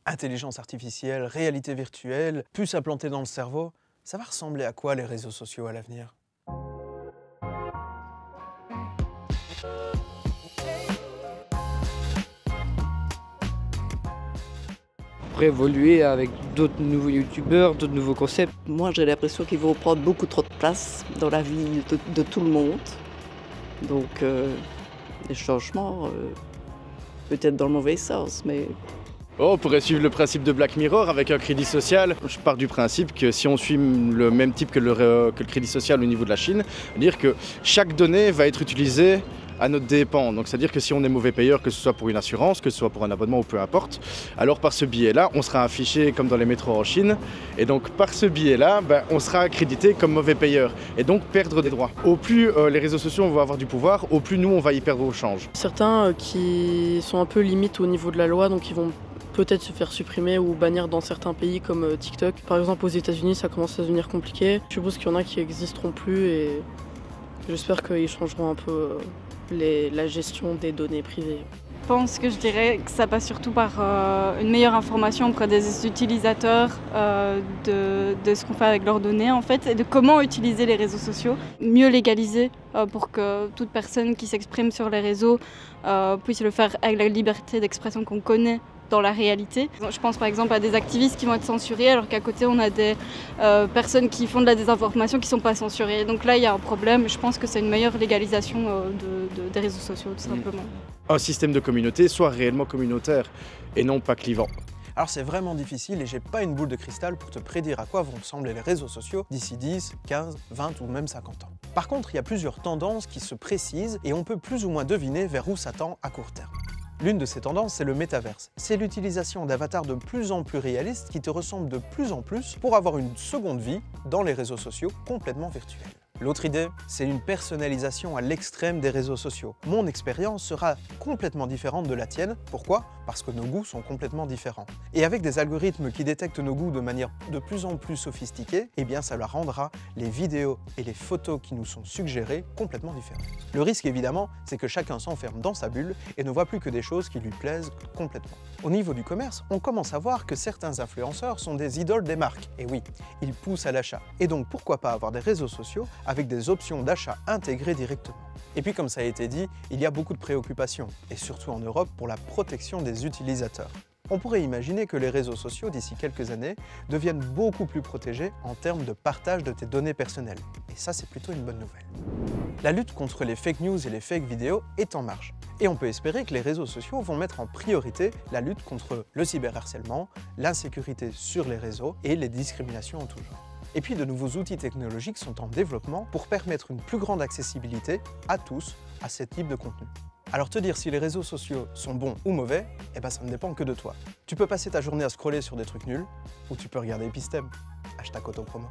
Intelligence artificielle, réalité virtuelle, puces implantées dans le cerveau, ça va ressembler à quoi les réseaux sociaux à l'avenir? Pour évoluer avec d'autres nouveaux youtubeurs, d'autres nouveaux concepts. Moi, j'ai l'impression qu'ils vont prendre beaucoup trop de place dans la vie de tout le monde. Donc, des changements, peut-être dans le mauvais sens, mais Oh, on pourrait suivre le principe de Black Mirror avec un crédit social. Je pars du principe que si on suit le même type que le crédit social au niveau de la Chine, dire que chaque donnée va être utilisée à notre dépens. Donc c'est-à-dire que si on est mauvais payeur, que ce soit pour une assurance, que ce soit pour un abonnement ou peu importe, alors par ce biais-là, on sera affiché comme dans les métros en Chine. Et donc par ce biais-là, on sera accrédité comme mauvais payeur et donc perdre des droits. Au plus les réseaux sociaux vont avoir du pouvoir, au plus nous on va y perdre au change. Certains qui sont un peu limites au niveau de la loi, donc ils vont peut-être se faire supprimer ou bannir dans certains pays comme TikTok. Par exemple aux États-Unis ça commence à devenir compliqué. Je suppose qu'il y en a qui n'existeront plus et j'espère qu'ils changeront un peu la gestion des données privées. Je pense que je dirais que ça passe surtout par une meilleure information auprès des utilisateurs de ce qu'on fait avec leurs données en fait et de comment utiliser les réseaux sociaux. Mieux légaliser pour que toute personne qui s'exprime sur les réseaux puisse le faire avec la liberté d'expression qu'on connaît dans la réalité. Je pense par exemple à des activistes qui vont être censurés alors qu'à côté on a des personnes qui font de la désinformation qui ne sont pas censurées. Donc là il y a un problème, je pense que c'est une meilleure légalisation des réseaux sociaux tout simplement. Un système de communauté soit réellement communautaire et non pas clivant. Alors c'est vraiment difficile et j'ai pas une boule de cristal pour te prédire à quoi vont ressembler les réseaux sociaux d'ici 10, 15, 20 ou même 50 ans. Par contre, il y a plusieurs tendances qui se précisent et on peut plus ou moins deviner vers où ça tend à court terme. L'une de ces tendances, c'est le métaverse. C'est l'utilisation d'avatars de plus en plus réalistes qui te ressemblent de plus en plus pour avoir une seconde vie dans les réseaux sociaux complètement virtuels. L'autre idée, c'est une personnalisation à l'extrême des réseaux sociaux. Mon expérience sera complètement différente de la tienne. Pourquoi? Parce que nos goûts sont complètement différents. Et avec des algorithmes qui détectent nos goûts de manière de plus en plus sophistiquée, eh bien ça leur rendra les vidéos et les photos qui nous sont suggérées complètement différentes. Le risque évidemment, c'est que chacun s'enferme dans sa bulle et ne voit plus que des choses qui lui plaisent complètement. Au niveau du commerce, on commence à voir que certains influenceurs sont des idoles des marques. Et oui, ils poussent à l'achat. Et donc pourquoi pas avoir des réseaux sociaux avec des options d'achat intégrées directement. Et puis comme ça a été dit, il y a beaucoup de préoccupations, et surtout en Europe pour la protection des utilisateurs. On pourrait imaginer que les réseaux sociaux d'ici quelques années deviennent beaucoup plus protégés en termes de partage de tes données personnelles. Et ça c'est plutôt une bonne nouvelle. La lutte contre les fake news et les fake vidéos est en marche. Et on peut espérer que les réseaux sociaux vont mettre en priorité la lutte contre le cyberharcèlement, l'insécurité sur les réseaux et les discriminations en tout genre. Et puis de nouveaux outils technologiques sont en développement pour permettre une plus grande accessibilité à tous à ce type de contenu. Alors te dire si les réseaux sociaux sont bons ou mauvais, eh ben ça ne dépend que de toi. Tu peux passer ta journée à scroller sur des trucs nuls, ou tu peux regarder Epistem, #autopromo.